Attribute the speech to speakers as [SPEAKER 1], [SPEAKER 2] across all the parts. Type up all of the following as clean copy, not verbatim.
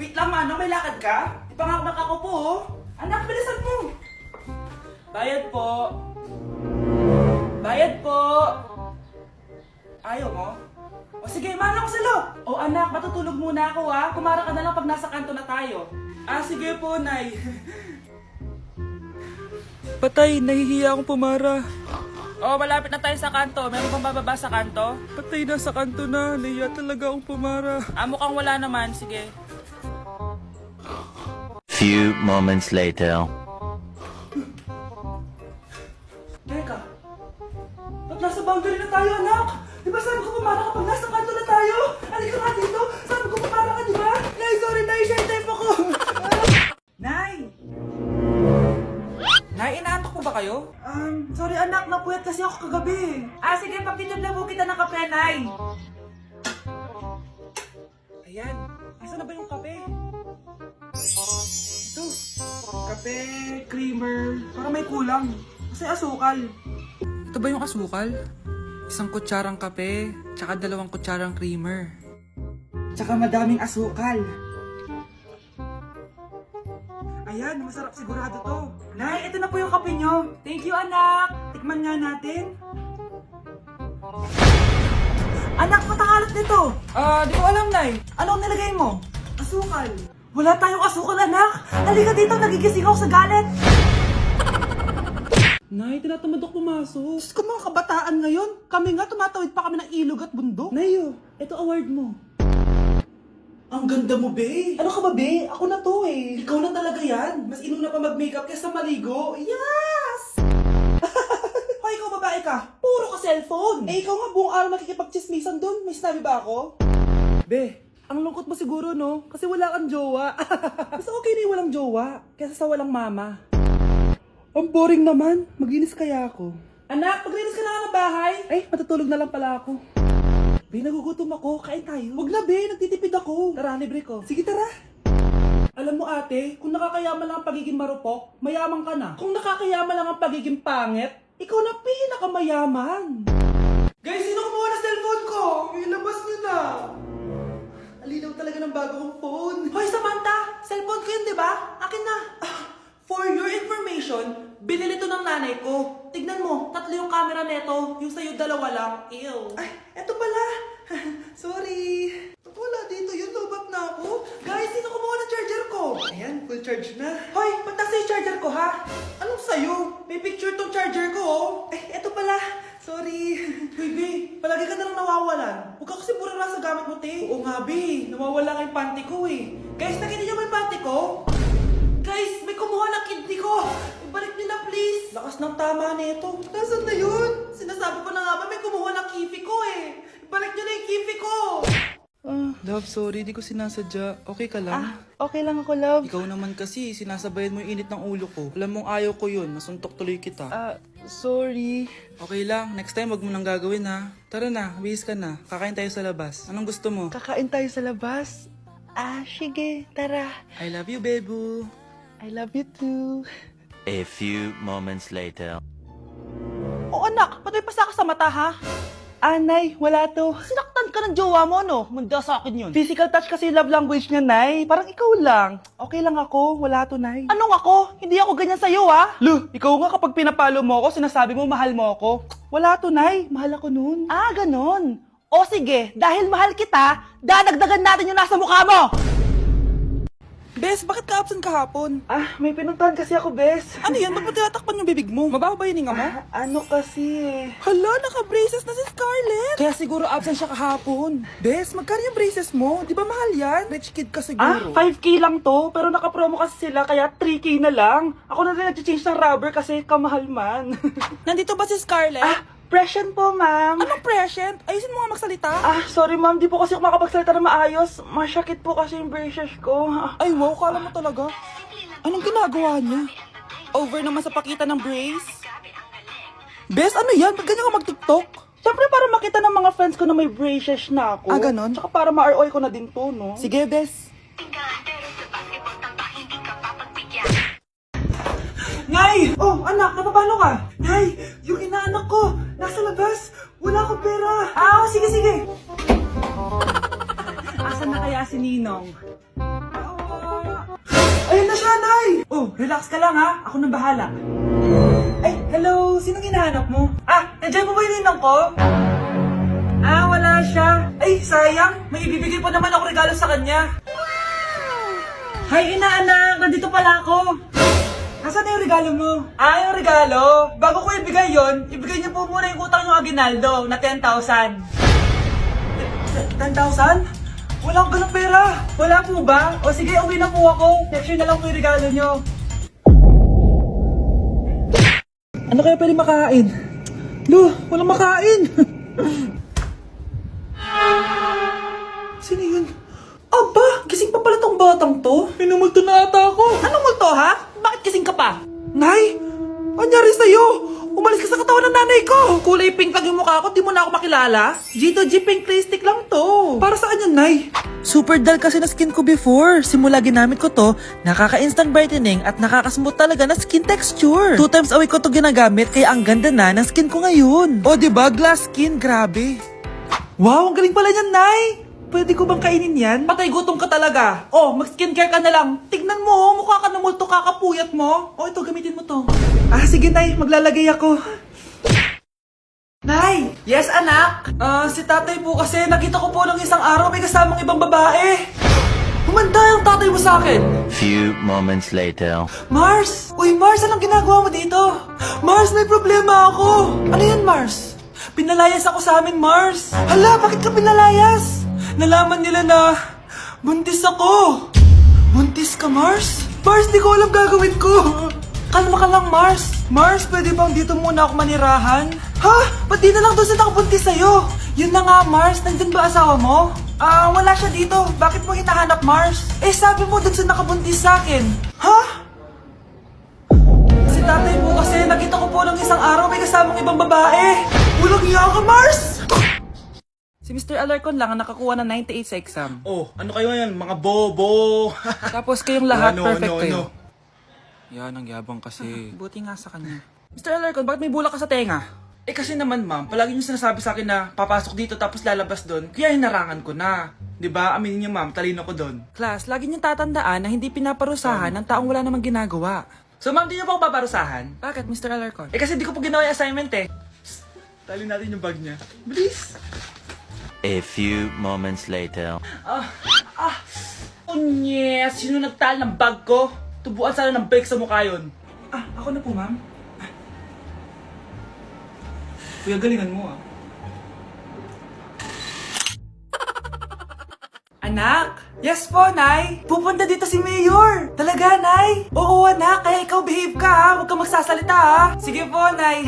[SPEAKER 1] Wait lang, Manong. May lakad ka? Di pa nga ako nakakupo, oh. Anak, bilisan mo. Bayad po. Bayad po. Ayaw mo? O sige, Manong, salo. O anak, matutulog muna ako, ha. Kumara ka na lang pag nasa kanto na tayo. Ah, sige po, Nay. Patay, nahihiya akong pumara. Oh, malapit na tayo sa kanto. Meron bang bababa sa kanto? Patay na sa kanto na. Nahiya talaga akong pumara. Ah, mukhang wala naman. Sige.
[SPEAKER 2] Few moments later.
[SPEAKER 1] Teka. Ba't nasa boundary na tayo, anak? Di ba sabi ko pumara kapag nasa kanto na tayo? Halika nga dito. Sabi ko pumara ka, di ba? Nay, sorry, Nay. Share time ako. Nay! Nay, inaantok po ba kayo? Sorry anak, napuyat kasi ako kagabi. Ah, sige, pagtitip na po kita ng kape, Nay. Ayan, asa na ba yung kape? Ito, kape, creamer, para may kulang. Kasi asukal. Ito ba yung asukal? Isang kutsarang kape, tsaka 2 kutsarang creamer. Tsaka madaming asukal. Ayan, masarap sigurado to. Nay, ito na po yung kape nyo. Thank you, anak. Tikman nga natin. Anak, matakalat nito. Di ko alam, Nay. Ano ang nilagay mo? Asukal. Wala tayong asukal, anak. Halika dito, nagigising ako sa galit. Nay, tinatamad ako pumasok. Diyos ko, mga kabataan ngayon. Kami nga, tumatawid pa kami ng ilog at bundok. Nayo, ito award mo. Ang ganda mo, be. Ano ka ba, be? Ako na to, eh. Ikaw na talaga yan. Mas inuna pa mag-makeup kaysa maligo. Yes! Hoy, ikaw babae ka. Puro ka cellphone. Eh, ikaw nga buong araw nakikipag-chismisan doon. May sinabi ba ako? Be, ang lungkot mo siguro, no? Kasi wala kang jowa. Mas okay na yung walang jowa kaysa sa walang mama. Ang boring naman. Maginis kaya ako. Anak, maglinis ka na nga ng bahay. Ay, matutulog na lang pala ako. Be, nagugutom ako. Kain tayo. Huwag na, be. Nagtitipid ako. Tara, libre ko. Sige, tara. Alam mo, ate, kung nakakayaman lang ang pagiging marupok, mayaman ka na. Kung nakakayaman lang ang pagiging pangit, ikaw na pinakamayaman. Guys, sino kumuha na cellphone ko? Ilabas niyo na. Alinaw talaga ng bago kong phone. Hoy, Samantha! Cellphone ko yun, di ba? Akin na. For your information, binili to ng nanay ko. Tignan mo, 3 yung camera neto. Yung sa'yo 2 lang. Ew. Ay, eto pala. Sorry. Wala dito yun. Lobat na ako. Guys, sino kumuha ng charger ko? Ayan, full charge na. Hoy, pagtasa yung charger ko, ha? Anong sa'yo? May picture tong charger ko, oh. Eh, eto pala. Sorry. Baby, palagi ka na lang nawawalan. Huwag ka kasi pura sa gamit mo, te. Oo nga, be. Nawawala nga yung panty ko, eh. Guys, nakita niyo ba yung panty ko? Guys, may kumuha ng kidney ko! Ibalik niyo na, please! Lakas ng tama nito. Nasaan na yun? Sinasabi ko na nga ba may kumuha ng kifi ko eh! Ibalik niyo na yung kifi ko! Love, sorry. Di ko sinasadya. Okay ka lang?
[SPEAKER 3] Okay lang ako, love.
[SPEAKER 1] Ikaw naman kasi, sinasabayan mo yung init ng ulo ko. Alam mong ayaw ko yun. Nasuntok tuloy kita.
[SPEAKER 3] Sorry.
[SPEAKER 1] Okay lang. Next time, wag mo nang gagawin ha. Tara na, bihis ka na. Kakain tayo sa labas. Anong gusto mo?
[SPEAKER 3] Kakain tayo sa labas. Sige, tara.
[SPEAKER 1] I love you, bebu.
[SPEAKER 3] I love you too.
[SPEAKER 2] A few moments later.
[SPEAKER 3] Oh anak, ba't may pasa ka sa mata ha? Nay, wala to. Sinaktan ka ng jowa mo, no? Manda sa akin yun. Physical touch kasi yung love language niya, Nay. Parang ikaw lang. Okay lang ako, wala to, Nay. Anong ako? Hindi ako ganyan sa'yo, ha? Lo, ikaw nga kapag pinapalo mo ako, sinasabi mo mahal mo ako. Wala to, Nay. Mahal ako nun. Ganon. O sige, dahil mahal kita, dadagdagan natin yung nasa mukha mo!
[SPEAKER 1] Bes, bakit ka absent kahapon?
[SPEAKER 3] May pinuntahan kasi ako, Bes.
[SPEAKER 1] Ano yan? Ba't mo tinatakpan yung bibig mo? Mabaho ba yung hininga mo?
[SPEAKER 3] Ano kasi
[SPEAKER 1] Hala, naka-braces na si Scarlett! Kaya siguro absent siya kahapon. Bes, magkano yung braces mo? Di ba mahal yan? Rich kid ka siguro.
[SPEAKER 3] 5K lang to, pero naka-promo kasi sila, kaya 3K na lang. Ako na rin nag-change ng rubber kasi kamahal man.
[SPEAKER 1] Nandito ba si Scarlett?
[SPEAKER 3] Present po, ma'am.
[SPEAKER 1] Anong present? Ayusin mo nga magsalita.
[SPEAKER 3] Sorry, ma'am. Di po kasi ako makapagsalita na maayos. Masyakit po kasi yung braces ko.
[SPEAKER 1] Ay, wow, kala mo talaga. Anong ginagawa niya? Over naman sa pakita ng brace? Bes, ano yan? Ba't ganyan ka mag-tiktok?
[SPEAKER 3] Siyempre, para makita ng mga friends ko na may braces na ako.
[SPEAKER 1] Ganon?
[SPEAKER 3] Tsaka para ma-ROI ko na din to, no?
[SPEAKER 1] Sige, Bes. Nay! Oh, anak, napapalo ka? Nay, yung inaanak ko, nasa labas. Wala akong pera. Sige, sige.
[SPEAKER 3] Asan na kaya si Ninong?
[SPEAKER 1] Ayun na siya, Nay! Oh, relax ka lang ha. Ako nang bahala. Ay, hello! Sinong hinahanap mo? Nandiyan mo ba yung ninang ko? Wala siya. Ay, sayang. May ibibigay pa naman ako regalo sa kanya. Hi, inaanak! Nandito pala ako. Nasaan na yung regalo mo? Yung regalo? Bago ko ibigay yon, ibigay niyo po muna yung utang yung Aguinaldo na 10,000. 10,000? Wala akong ganong pera. Wala po ba? O sige, uwi na po ako. Next year na lang po yung regalo niyo. Ano kaya pwede makain? Walang makain. Sino yun? Aba, gising pa pala tong batang to. Minumulto na ata ako. Anong multo ha? Bakit gising ka pa? Nay, anyari sa'yo? Umalis ka sa katawan ng nanay ko. Kulay pink lang yung mukha ko, di mo na ako makilala. G2G pink clay stick lang to. Para saan yan, Nay?
[SPEAKER 3] Super dull kasi na skin ko before. Simula ginamit ko to, nakaka-instant brightening at nakaka-smooth talaga na skin texture. 2 times a week ko to ginagamit kaya ang ganda na ng skin ko ngayon. O diba, glass skin, grabe.
[SPEAKER 1] Wow, ang galing pala niyan, Nay. Pwede ko bang kainin yan? Patay gutom ka talaga. Oh, mag-skincare ka na lang. Tignan mo, mukha ka na multo kakapuyat mo. Oh, ito, gamitin mo to. Sige, Nay. Maglalagay ako. Nay! Yes, anak? Si tatay po kasi nakita ko po ng isang araw may kasamang ibang babae. Humanda yung tatay mo sa akin.
[SPEAKER 2] Few moments later.
[SPEAKER 1] Mars! Uy, Mars, anong ginagawa mo dito? Mars, may problema ako. Ano yan, Mars? Pinalayas ako sa amin, Mars. Hala, bakit ka pinalayas? Nalaman nila na buntis ako. Buntis ka, Mars? Mars, di ko alam gagawin ko. Kalma ka lang, Mars. Mars, pwede bang dito muna ako manirahan? Ha? Ba't di na lang doon sa nakabuntis sa'yo? Yun na nga, Mars. Nandun ba asawa mo? Wala siya dito. Bakit mo hinahanap, Mars? Sabi mo doon sa nakabuntis sa akin. Ha? Si tatay po kasi nakita ko po ng isang araw may kasamang ibang babae. Walang iya ka, Mars! Si Mr. Alarcon lang ang nakakuha ng 98 sa exam.
[SPEAKER 4] Oh, ano kayo yan? Mga bobo!
[SPEAKER 1] Tapos kayong lahat
[SPEAKER 4] Ano,
[SPEAKER 1] perfect
[SPEAKER 4] ano,
[SPEAKER 1] kayo.
[SPEAKER 4] ano? Yan, ang yabang kasi.
[SPEAKER 1] Buti nga sa kanya. Mr. Alarcon, bakit may bulak ka sa tenga?
[SPEAKER 4] Kasi naman ma'am, palagi niyo sinasabi sa akin na papasok dito tapos lalabas doon, kaya hinarangan ko na. 'Di ba? Aminin niyo ma'am, talino ko doon.
[SPEAKER 1] Class, lagi niyong tatandaan na hindi pinaparusahan ng taong wala namang ginagawa.
[SPEAKER 4] So ma'am, di niyo po ako paparusahan?
[SPEAKER 1] Bakit, Mr. Alarcon?
[SPEAKER 4] Kasi di ko po ginawa yung assignment eh. Psst, tali natin yung bag niya. Bilis!
[SPEAKER 2] A few moments later.
[SPEAKER 4] Yes! Sino nagtal ng bag ko? Tubuan sana ng bake sa mukha yun.
[SPEAKER 1] Ako na po, ma'am.
[SPEAKER 4] Kuya, galingan mo ah.
[SPEAKER 1] Anak! Yes po, Nay! Pupunta dito si Mayor! Talaga, Nay? Oo, anak. Kaya ikaw behave ka, ha? Huwag kang magsasalita, ha? Sige po, Nay.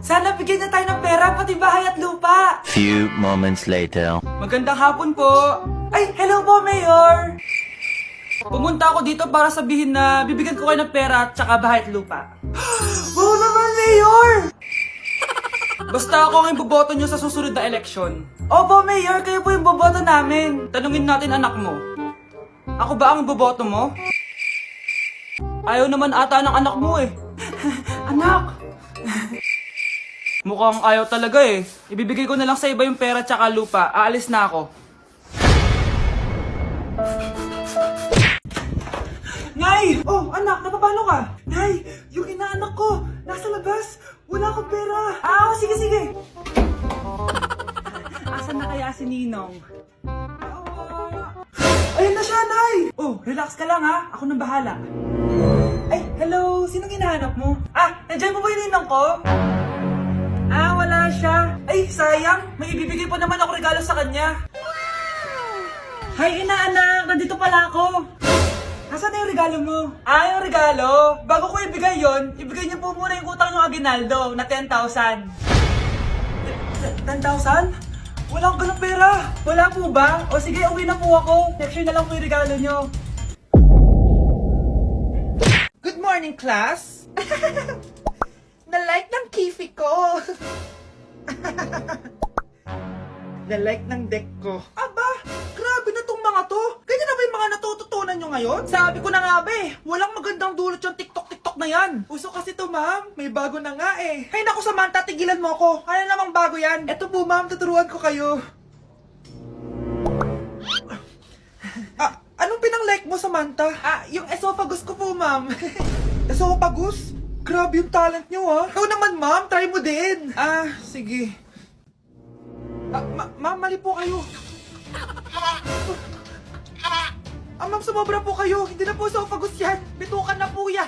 [SPEAKER 1] Sana bigyan niya tayo ng pera, pati bahay at lupa.
[SPEAKER 2] Few moments later.
[SPEAKER 1] Magandang hapon po. Ay, hello po, Mayor! Pumunta ako dito para sabihin na bibigyan ko kayo ng pera at saka bahay at lupa. Wow naman, Mayor! Basta ako ang iboboto nyo sa susunod na eleksyon. Opo, Mayor, kayo po yung boboto namin. Tanungin natin anak mo. Ako ba ang iboboto mo? Ayaw naman ata ng anak mo eh. Anak! Mukhang ayaw talaga eh. Ibibigay ko na lang sa iba yung pera tsaka lupa. Aalis na ako. Nay! Oh, anak, napapano ka? Nay, yung inaanak ko, nasa labas. Wala akong pera. Sige, sige. Asan na kaya si Ninong? Ayun na siya, Nay! Oh, relax ka lang ha. Ako nang bahala. Ay, hello. Sinong hinahanap mo? Nandiyan mo ba yung Ninong ko? Wala siya. Ay, sayang. May ibibigay pa naman ako regalo sa kanya. Hi, inaanak. Nandito pala ako. Nasaan na yung regalo mo? Yung regalo? Bago ko ibigay yon, ibigay niyo po muna yung utang yung Aguinaldo na 10,000. 10,000? Wala akong ganong pera. Wala po ba? O sige, uwi na po ako. Next year na lang po yung regalo niyo. Good morning, class. Na-like ng kifi ko. Na-like ng deck ko. Aba, grabe na tong mga to. Ganyan na ba yung mga natututunan nyo ngayon? Sabi ko na nga ba eh, walang magandang dulot yung TikTok na yan. Uso kasi to, ma'am. May bago na nga eh. Hay naku, Samantha, tigilan mo ako. Ano namang bago yan? Eto po, ma'am, tuturuan ko kayo. Anong pinang-like
[SPEAKER 4] neck mo, Samantha? Yung esophagus ko po, ma'am. Esophagus? Grabe yung talent nyo, ah. Ikaw naman, ma'am. Try mo din. Sige. Ma'am, mali po kayo. Ma'am, sumobra po kayo. Hindi na po esophagus yan. Bitukan na po yan.